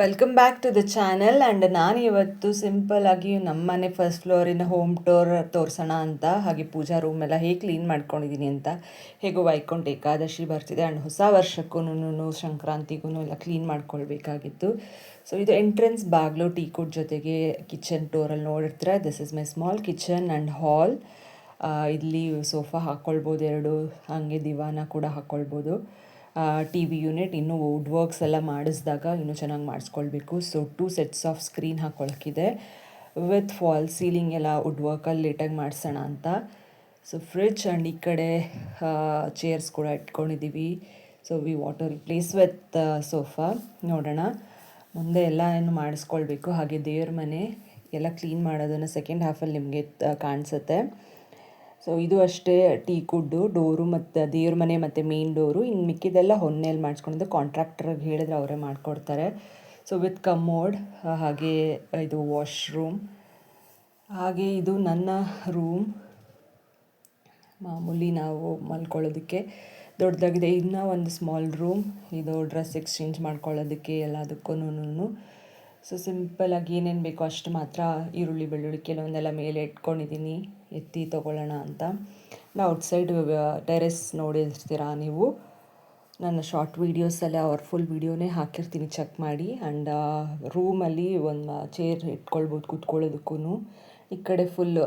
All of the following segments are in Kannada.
Welcome back to the channel. And ನಾನು ಇವತ್ತು ಸಿಂಪಲ್ ಆಗಿ ನಮ್ಮ ಮನೆ ಫಸ್ಟ್ ಫ್ಲೋರಿನ ಹೋಮ್ ಟೂರ್ ತೋರಿಸೋಣ ಅಂತ, ಹಾಗೆ ಪೂಜಾ ರೂಮ್ ಎಲ್ಲ ಹೇಗೆ ಕ್ಲೀನ್ ಮಾಡ್ಕೊಂಡಿದ್ದೀನಿ ಅಂತ. ಹೇಗೋ ವೈಕುಂಠ ಏಕಾದಶಿ ಬರ್ತಿದೆ ಆ್ಯಂಡ್ ಹೊಸ ವರ್ಷಕ್ಕೂ ಸಂಕ್ರಾಂತಿಗೂ ಎಲ್ಲ ಕ್ಲೀನ್ ಮಾಡ್ಕೊಳ್ಬೇಕಾಗಿತ್ತು. ಸೊ ಇದು ಎಂಟ್ರೆನ್ಸ್ ಬಾಗಿಲು ಟೀ ಕುಡ್ ಜೊತೆಗೆ ಕಿಚನ್ ಟೂರಲ್ಲಿ ನೋಡಿರ್ತೀರ. This is my small kitchen and hall. ಇಲ್ಲಿ ಸೋಫಾ ಹಾಕ್ಕೊಳ್ಬೋದು ಎರಡು, ಹಾಗೆ ದಿವಾನ ಕೂಡ ಹಾಕ್ಕೊಳ್ಬೋದು. ಟಿ ವಿ ಯೂನಿಟ್ ಇನ್ನೂ ವುಡ್ ವರ್ಕ್ಸ್ ಎಲ್ಲ ಮಾಡಿಸಿದಾಗ ಇನ್ನೂ ಚೆನ್ನಾಗಿ ಮಾಡಿಸ್ಕೊಳ್ಬೇಕು. ಸೊ 2 ಸೆಟ್ಸ್ ಆಫ್ ಸ್ಕ್ರೀನ್ ಹಾಕ್ಕೊಳ್ಳೋಕ್ಕಿದೆ ವಿತ್ ಫಾಲ್ ಸೀಲಿಂಗ್ ಎಲ್ಲ ವುಡ್ ವರ್ಕಲ್ಲಿ ಲೇಟಾಗಿ ಮಾಡಿಸೋಣ ಅಂತ. ಸೊ ಫ್ರಿಡ್ಜ್ ಆ್ಯಂಡ್ ಈ ಕಡೆ ಚೇರ್ಸ್ ಕೂಡ ಇಟ್ಕೊಂಡಿದ್ದೀವಿ. So we what replace with sofa. ನೋಡೋಣ ಮುಂದೆ ಎಲ್ಲ ಏನು ಮಾಡಿಸ್ಕೊಳ್ಬೇಕು. ಹಾಗೆ ದೇವ್ರ ಮನೆ ಎಲ್ಲ ಕ್ಲೀನ್ ಮಾಡೋದನ್ನು ಸೆಕೆಂಡ್ ಹಾಫಲ್ಲಿ ನಿಮಗೆ ಕಾಣಿಸುತ್ತೆ. ಸೊ ಇದು ಅಷ್ಟೇ ಟೀ ಕುಡ್ಡು ಡೋರು ಮತ್ತು ದೇವ್ರ ಮನೆ ಮತ್ತು ಮೇನ್ ಡೋರು. ಇನ್ನು ಮಿಕ್ಕಿದೆಲ್ಲ ಹೊನ್ನೆಯಲ್ಲಿ ಮಾಡಿಸ್ಕೊಂಡಿದ್ದು, ಕಾಂಟ್ರಾಕ್ಟ್ರಿಗೆ ಹೇಳಿದ್ರೆ ಅವರೇ ಮಾಡಿಕೊಡ್ತಾರೆ. ಸೊ ವಿತ್ ಕಮೋಡ್, ಹಾಗೆ ಇದು ವಾಶ್ರೂಮ್, ಹಾಗೆ ಇದು ನನ್ನ ರೂಮ್. ಮಾಮೂಲಿ ನಾವು ಮಲ್ಕೊಳ್ಳೋದಕ್ಕೆ ದೊಡ್ಡದಾಗಿದೆ. ಇನ್ನೂ ಒಂದು ಸ್ಮಾಲ್ ರೂಮ್, ಇದು ಡ್ರೆಸ್ ಎಕ್ಸ್ಚೇಂಜ್ ಮಾಡ್ಕೊಳ್ಳೋದಕ್ಕೆ ಎಲ್ಲದಕ್ಕೂ. ಸೊ ಸಿಂಪಲಾಗಿ ಏನೇನು ಬೇಕೋ ಅಷ್ಟು ಮಾತ್ರ. ಈರುಳ್ಳಿ ಬೆಳ್ಳುಳ್ಳಿ ಕೆಲವೊಂದೆಲ್ಲ ಮೇಲೆ ಇಟ್ಕೊಂಡಿದ್ದೀನಿ ಎತ್ತಿ ತೊಗೊಳ್ಳೋಣ ಅಂತ. ನಾವು ಔಟ್ಸೈಡ್ ಟೆರೆಸ್ ನೋಡಿರ್ತೀರಾ ನೀವು, ನನ್ನ ಶಾರ್ಟ್ ವೀಡಿಯೋಸಲ್ಲಿ ಅವ್ರ ಫುಲ್ ವೀಡಿಯೋನೇ ಹಾಕಿರ್ತೀನಿ, ಚೆಕ್ ಮಾಡಿ. ಆ್ಯಂಡ್ ರೂಮಲ್ಲಿ ಒಂದು ಚೇರ್ ಇಟ್ಕೊಳ್ಬೋದು ಕೂತ್ಕೊಳ್ಳೋದಕ್ಕೂ. ಈ ಕಡೆ ಫುಲ್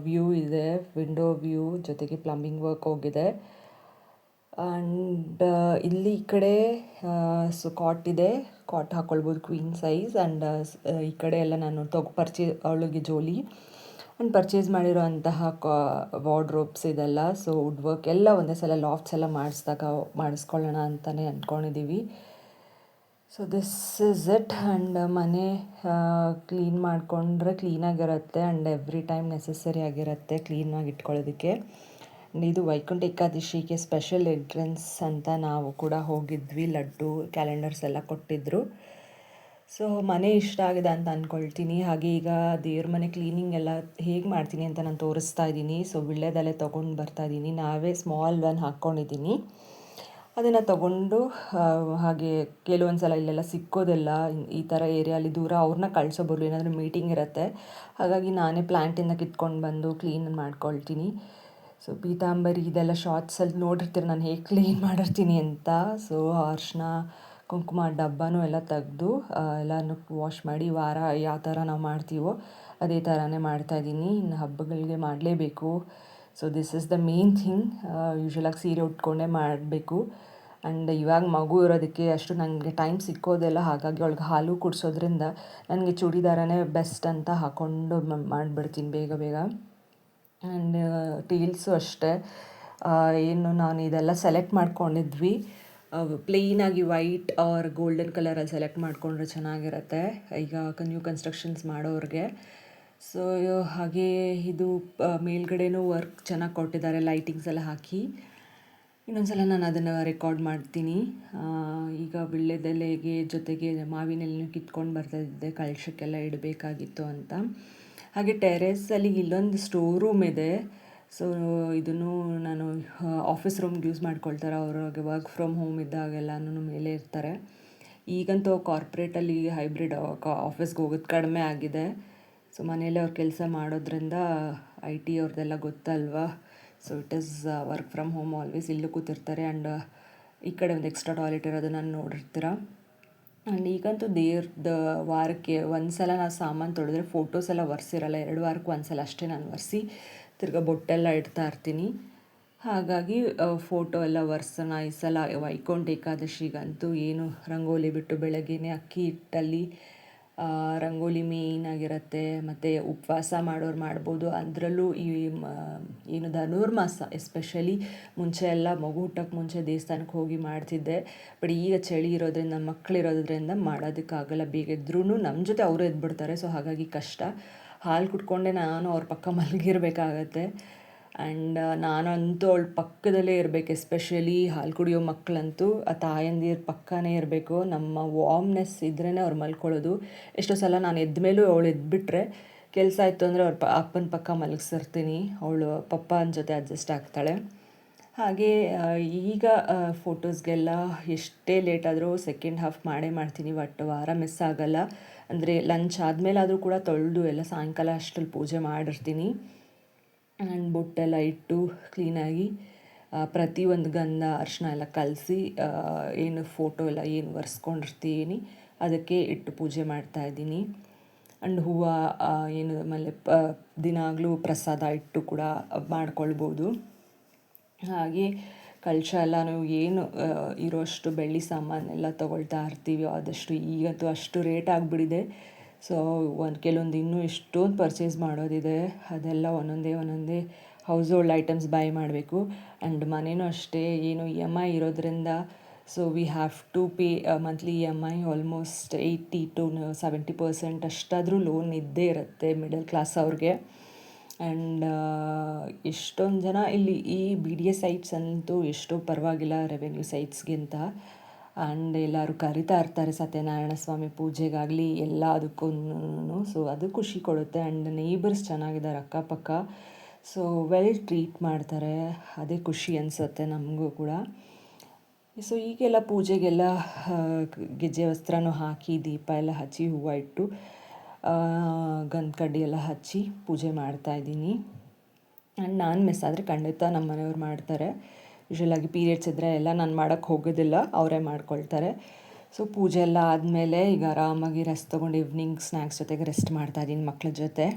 ವ್ಯೂ ಇದೆ, ವಿಂಡೋ ವ್ಯೂ ಜೊತೆಗೆ ಪ್ಲಂಬಿಂಗ್ ವರ್ಕ್ ಹೋಗಿದೆ. ಆ್ಯಂಡ್ ಇಲ್ಲಿ ಈ ಕಡೆ ಸೊ ಕಾಟ್ ಇದೆ, ಕಾಟ್ ಹಾಕ್ಕೊಳ್ಬೋದು ಕ್ವೀನ್ ಸೈಜ್. ಆ್ಯಂಡ್ ಈ ಕಡೆ ಎಲ್ಲ ನಾನು ಅವಳಿಗೆ ಜೋಲಿ ಆ್ಯಂಡ್ ಪರ್ಚೇಸ್ ಮಾಡಿರೋ ಅಂತಹ ವಾರ್ಡ್ರೋಬ್ಸ್ ಇದೆಲ್ಲ. ಸೊ ವುಡ್ ವರ್ಕ್ ಎಲ್ಲ ಒಂದೇ ಸಲ ಲಾಫ್ಟ್ಸ್ ಎಲ್ಲ ಮಾಡಿಸ್ಕೊಳ್ಳೋಣ ಅಂತಲೇ ಅಂದ್ಕೊಂಡಿದ್ದೀವಿ. So this is it. And ಮನೆ ಕ್ಲೀನ್ ಮಾಡಿಕೊಂಡ್ರೆ ಕ್ಲೀನಾಗಿರುತ್ತೆ ಆ್ಯಂಡ್ ಎವ್ರಿ ಟೈಮ್ ನೆಸೆಸರಿ ಆಗಿರುತ್ತೆ ಕ್ಲೀನಾಗಿ ಇಟ್ಕೊಳ್ಳೋದಕ್ಕೆ. ಇದು ವೈಕುಂಠ ಏಕಾದಶಿಗೆ ಸ್ಪೆಷಲ್ ಎಂಟ್ರೆನ್ಸ್ ಅಂತ ನಾವು ಕೂಡ ಹೋಗಿದ್ವಿ. ಲಡ್ಡು ಕ್ಯಾಲೆಂಡರ್ಸ್ ಎಲ್ಲ ಕೊಟ್ಟಿದ್ದರು. ಸೊ ಮನೆ ಇಷ್ಟ ಆಗಿದೆ ಅಂತ ಅಂದ್ಕೊಳ್ತೀನಿ. ಹಾಗೆ ಈಗ ದೇವ್ರ ಮನೆ ಕ್ಲೀನಿಂಗ್ ಎಲ್ಲ ಹೇಗೆ ಮಾಡ್ತೀನಿ ಅಂತ ನಾನು ತೋರಿಸ್ತಾ ಇದ್ದೀನಿ. ಸೊ ವಿಳ್ಯದೆಲೆ ತೊಗೊಂಡು ಬರ್ತಾಯಿದ್ದೀನಿ, ನಾವೇ ಸ್ಮಾಲ್ ಒನ್ ಹಾಕ್ಕೊಂಡಿದ್ದೀನಿ. ಅದನ್ನು ತೊಗೊಂಡು ಹಾಗೆ ಕೆಲವೊಂದು ಸಲ ಇಲ್ಲೆಲ್ಲ ಸಿಕ್ಕೋದಿಲ್ಲ ಈ ಥರ ಏರಿಯಲ್ಲಿ, ದೂರ ಅವ್ರನ್ನ ಕಳಿಸೋಬರ್ಲು, ಏನಾದರೂ ಮೀಟಿಂಗ್ ಇರುತ್ತೆ. ಹಾಗಾಗಿ ನಾನೇ ಪ್ಲ್ಯಾಂಟಿಂದ ಕಿತ್ಕೊಂಡು ಬಂದು ಕ್ಲೀನ್ ಮಾಡ್ಕೊಳ್ತೀನಿ. ಸೊ ಪೀತಾಂಬರಿ ಇದೆಲ್ಲ ಶಾರ್ಟ್ಸಲ್ಲಿ ನೋಡಿರ್ತೀರ ನಾನು ಹೇಗೆ ಕ್ಲೀನ್ ಮಾಡಿರ್ತೀನಿ ಅಂತ. ಸೊ ಅರಿಶಿನ ಕುಂಕುಮ ಡಬ್ಬನೂ ಎಲ್ಲ ತೆಗೆದು ಎಲ್ಲನೂ ವಾಶ್ ಮಾಡಿ ವಾರ ಯಾವ ಥರ ನಾವು ಮಾಡ್ತೀವೋ ಅದೇ ಥರನೇ ಮಾಡ್ತಾಯಿದ್ದೀನಿ. ಇನ್ನು ಹಬ್ಬಗಳಿಗೆ ಮಾಡಲೇಬೇಕು. So this is the main thing. ಯೂಶ್ವಲಾಗಿ ಸೀರೆ ಉಟ್ಕೊಂಡೇ ಮಾಡಬೇಕು. ಆ್ಯಂಡ್ ಇವಾಗ ಮಗು ಇರೋದಕ್ಕೆ ಅಷ್ಟು ನನಗೆ ಟೈಮ್ ಸಿಕ್ಕೋದಿಲ್ಲ. ಹಾಗಾಗಿ ಅವಳಿಗೆ ಹಾಲು ಕುಡಿಸೋದ್ರಿಂದ ನನಗೆ ಚೂಡಿದಾರನೇ ಬೆಸ್ಟ್ ಅಂತ ಹಾಕ್ಕೊಂಡು ಮಾಡಿಬಿಡ್ತೀನಿ ಬೇಗ ಬೇಗ. ಆ್ಯಂಡ್ ಟೀಲ್ಸು ಅಷ್ಟೇ, ಏನು ನಾನು ಇದೆಲ್ಲ ಸೆಲೆಕ್ಟ್ ಮಾಡ್ಕೊಂಡಿದ್ವಿ. ಪ್ಲೇನಾಗಿ ವೈಟ್ ಆರ್ ಗೋಲ್ಡನ್ ಕಲರಲ್ಲಿ ಸೆಲೆಕ್ಟ್ ಮಾಡಿಕೊಂಡ್ರೆ ಚೆನ್ನಾಗಿರುತ್ತೆ ಈಗ ನ್ಯೂ ಕನ್ಸ್ಟ್ರಕ್ಷನ್ಸ್ ಮಾಡೋರಿಗೆ. ಸೊ ಹಾಗೆ ಇದು ಮೇಲ್ಗಡೆನೂ ವರ್ಕ್ ಚೆನ್ನಾಗಿ ಕೊಟ್ಟಿದ್ದಾರೆ, ಲೈಟಿಂಗ್ಸ್ ಎಲ್ಲ ಹಾಕಿ. ಇನ್ನೊಂದು ಸಲ ನಾನು ಅದನ್ನು ರೆಕಾರ್ಡ್ ಮಾಡ್ತೀನಿ. ಈಗ ವೀಳ್ಯದೆಲೆಗೆ ಜೊತೆಗೆ ಮಾವಿನೆಲೆನೂ ಕಿತ್ಕೊಂಡು ಬರ್ತಾಯಿದ್ದೆ, ಕಳಶಕ್ಕೆಲ್ಲ ಇಡಬೇಕಾಗಿತ್ತು ಅಂತ. ಹಾಗೆ ಟೆರೇಸಲ್ಲಿ ಇಲ್ಲೊಂದು ಸ್ಟೋರ್ ರೂಮ್ ಇದೆ. ಸೊ ಇದನ್ನು ನಾನು ಆಫೀಸ್ ರೂಮ್ಗೆ ಯೂಸ್ ಮಾಡ್ಕೊಳ್ತಾರೆ. ಅವ್ರಿಗೆ ವರ್ಕ್ ಫ್ರಮ್ ಹೋಮ್ ಇದ್ದಾಗೆಲ್ಲನೂ ಮೇಲೆ ಇರ್ತಾರೆ. ಈಗಂತೂ ಕಾರ್ಪೊರೇಟಲ್ಲಿ ಹೈಬ್ರಿಡ್ ಆಫೀಸ್ಗೆ ಹೋಗೋದು ಕಡಿಮೆ ಆಗಿದೆ. ಸೊ ಮನೇಲಿ ಅವ್ರು ಕೆಲಸ ಮಾಡೋದ್ರಿಂದ IT ಅವ್ರದ್ದೆಲ್ಲ ಗೊತ್ತಲ್ವಾ. So it is work from home always. ಇಲ್ಲೂ ಕೂತಿರ್ತಾರೆ. ಆ್ಯಂಡ್ ಈ ಕಡೆ ಒಂದು ಎಕ್ಸ್ಟ್ರಾ ಟಾಯ್ಲೆಟ್ ಇರೋದನ್ನು ನೋಡಿರ್ತೀರ. ಆ್ಯಂಡ್ ಈಗಂತೂ ದೇವ್ರದ್ದು ವಾರಕ್ಕೆ ಒಂದು ಸಲ ನಾವು ಸಾಮಾನು ತೊಳೆದ್ರೆ ಫೋಟೋಸ್ ಎಲ್ಲ ಒರೆಸಿರಲ್ಲ. 2 ವಾರಕ್ಕೆ ಒಂದು ಸಲ ಅಷ್ಟೇ ನಾನು ಒರೆಸಿ ತಿರ್ಗಾ ಬೊಟ್ಟೆಲ್ಲ ಇಡ್ತಾ ಇರ್ತೀನಿ. ಹಾಗಾಗಿ ಫೋಟೋ ಎಲ್ಲ ಒರೆಸೋಣ ಈ ಸಲ. ವೈಕುಂಠ ಏಕಾದಶಿಗಂತೂ ಏನು ರಂಗೋಲಿ ಬಿಟ್ಟು ಬೆಳಗ್ಗೆನೇ ಅಕ್ಕಿ ಹಿಟ್ಟಲ್ಲಿ ರಂಗೋಲಿ ಮೇಯ್ನಾಗಿರುತ್ತೆ. ಮತ್ತು ಉಪವಾಸ ಮಾಡೋರು ಮಾಡ್ಬೋದು. ಅದರಲ್ಲೂ ಈ ಏನು ಧನುರ್ಮಾಸ ಎಸ್ಪೆಷಲಿ ಮುಂಚೆ ಎಲ್ಲ ಮಗು ಹುಟ್ಟೋಕ್ಕೆ ಮುಂಚೆ ದೇವಸ್ಥಾನಕ್ಕೆ ಹೋಗಿ ಮಾಡ್ತಿದ್ದೆ. ಬಟ್ ಈಗ ಚಳಿ ಇರೋದ್ರಿಂದ ಮಕ್ಕಳಿರೋದ್ರಿಂದ ಮಾಡೋದಕ್ಕಾಗಲ್ಲ. ಬೇಗ ಇದ್ರೂ ನಮ್ಮ ಜೊತೆ ಅವರು ಎದ್ಬಿಡ್ತಾರೆ. ಸೊ ಹಾಗಾಗಿ ಕಷ್ಟ. ಹಾಲು ಕುಟ್ಕೊಂಡೆ ನಾನು ಅವ್ರ ಪಕ್ಕ ಮಲಗಿರ್ಬೇಕಾಗತ್ತೆ. ಆ್ಯಂಡ್ ನಾನಂತೂ ಅವಳ ಪಕ್ಕದಲ್ಲೇ ಇರಬೇಕು. ಎಸ್ಪೆಷಲಿ ಹಾಲು ಕುಡಿಯೋ ಮಕ್ಕಳಂತೂ ಆ ತಾಯಂದಿರ ಪಕ್ಕನೇ ಇರಬೇಕು. ನಮ್ಮ ವಾರ್ಮ್ನೆಸ್ ಇದ್ರೇ ಅವ್ರು ಮಲ್ಕೊಳ್ಳೋದು. ಎಷ್ಟೋ ಸಲ ನಾನು ಎದ್ದ ಮೇಲೂ ಅವಳು ಎದ್ಬಿಟ್ರೆ ಕೆಲಸ ಆಯಿತು ಅಂದರೆ ಅವ್ರ ಅಪ್ಪನ ಪಕ್ಕ ಮಲಗಿಸಿರ್ತೀನಿ. ಅವಳು ಪಪ್ಪನ ಜೊತೆ ಅಡ್ಜಸ್ಟ್ ಆಗ್ತಾಳೆ. ಹಾಗೆ ಈಗ ಫೋಟೋಸ್ಗೆಲ್ಲ ಎಷ್ಟೇ ಲೇಟ್ ಆದರೂ ಸೆಕೆಂಡ್ ಹಾಫ್ ಮಾಡೇ ಮಾಡ್ತೀನಿ, ಬಟ್ ವಾರ ಮಿಸ್ ಆಗಲ್ಲ. ಅಂದರೆ ಲಂಚ್ ಆದಮೇಲಾದರೂ ಕೂಡ ತೊಳೆದು ಎಲ್ಲ ಸಾಯಂಕಾಲ ಅಷ್ಟರಲ್ಲಿ ಪೂಜೆ ಮಾಡಿರ್ತೀನಿ. ಆ್ಯಂಡ್ ಬೊಟ್ಟೆಲ್ಲ ಇಟ್ಟು ಕ್ಲೀನಾಗಿ ಪ್ರತಿಯೊಂದು ಗಂಧ ಅರಿಶಿನ ಎಲ್ಲ ಕಲಸಿ ಏನು ಫೋಟೋ ಎಲ್ಲ ಏನು ಒರೆಸ್ಕೊಂಡಿರ್ತೀನಿ ಅದಕ್ಕೆ ಇಟ್ಟು ಪೂಜೆ ಮಾಡ್ತಾಯಿದ್ದೀನಿ. ಆ್ಯಂಡ್ ಹೂವು ಏನು ಆಮೇಲೆ ದಿನಾಗಲೂ ಪ್ರಸಾದ ಇಟ್ಟು ಕೂಡ ಮಾಡ್ಕೊಳ್ಬೋದು. ಹಾಗೆ ಕಳಶ ಎಲ್ಲ ನಾವು ಏನು ಇರೋಷ್ಟು ಬೆಳ್ಳಿ ಸಾಮಾನೆಲ್ಲ ತೊಗೊಳ್ತಾ ಇರ್ತೀವಿ. ಆದಷ್ಟು ಈಗಂತೂ ಅಷ್ಟು ರೇಟ್ ಆಗಿಬಿಟ್ಟಿದೆ. ಸೊ ಕೆಲವೊಂದು ಇನ್ನೂ ಎಷ್ಟೊಂದು ಪರ್ಚೇಸ್ ಮಾಡೋದಿದೆ. ಅದೆಲ್ಲ ಒಂದೊಂದೇ ಹೌಸ್ ಹೋಲ್ಡ್ ಐಟಮ್ಸ್ ಬೈ ಮಾಡಬೇಕು. ಆ್ಯಂಡ್ ಮನೇನೂ ಅಷ್ಟೇ, ಏನು EMI ಇರೋದ್ರಿಂದ so we have to pay monthly EMI almost 80 to 70% ಅಷ್ಟಾದರೂ ಲೋನ್ ಇದ್ದೇ ಇರುತ್ತೆ ಮಿಡಲ್ ಕ್ಲಾಸ್ ಅವ್ರಿಗೆ. ಆ್ಯಂಡ್ ಎಷ್ಟೊಂದು ಜನ ಇಲ್ಲಿ ಈ BDS ಸೈಟ್ಸ್ ಅಂತೂ ಎಷ್ಟೋ ಪರವಾಗಿಲ್ಲ ರೆವೆನ್ಯೂ ಸೈಟ್ಸ್ಗಿಂತ. ಆ್ಯಂಡ್ ಎಲ್ಲರೂ ಕರಿತಾ ಇರ್ತಾರೆ ಸತ್ಯನಾರಾಯಣ ಸ್ವಾಮಿ ಪೂಜೆಗಾಗಲಿ ಎಲ್ಲದಕ್ಕೂ. ಸೊ ಅದು ಖುಷಿ ಕೊಡುತ್ತೆ. ಆ್ಯಂಡ್ ನೇಬರ್ಸ್ ಚೆನ್ನಾಗಿದ್ದಾರೆ ಅಕ್ಕಪಕ್ಕ, ಸೊ ವೆಲ್ ಟ್ರೀಟ್ ಮಾಡ್ತಾರೆ, ಅದೇ ಖುಷಿ ಅನಿಸುತ್ತೆ ನಮಗೂ ಕೂಡ. ಸೊ ಈಗೆಲ್ಲ ಪೂಜೆಗೆಲ್ಲ ಗೆಜ್ಜೆ ವಸ್ತ್ರನೂ ಹಾಕಿ ದೀಪ ಎಲ್ಲ ಹಚ್ಚಿ ಹೂವು ಇಟ್ಟು ಗಂಧ ಕಡ್ಡಿ ಎಲ್ಲ ಹಚ್ಚಿ ಪೂಜೆ ಮಾಡ್ತಾಯಿದ್ದೀನಿ. ಆ್ಯಂಡ್ ನಾನು ಮಿಸ್ ಆದರೆ ಖಂಡಿತ ನಮ್ಮ ಮನೆಯವ್ರು ಮಾಡ್ತಾರೆ. ಯೂಶ್ವಲಾಗಿ ಪೀರಿಯಡ್ಸ್ ಇದ್ದರೆ ಎಲ್ಲ ನಾನು ಮಾಡೋಕ್ಕೆ ಹೋಗೋದಿಲ್ಲ, ಅವರೇ ಮಾಡ್ಕೊಳ್ತಾರೆ. ಸೊ ಪೂಜೆ ಎಲ್ಲ ಆದಮೇಲೆ ಈಗ ಆರಾಮಾಗಿ ರೆಸ್ಟ್ ತೊಗೊಂಡು ಈವ್ನಿಂಗ್ ಸ್ನ್ಯಾಕ್ಸ್ ಜೊತೆಗೆ ರೆಸ್ಟ್ ಮಾಡ್ತಾಯಿದ್ದೀನಿ ಮಕ್ಳ ಜೊತೆ.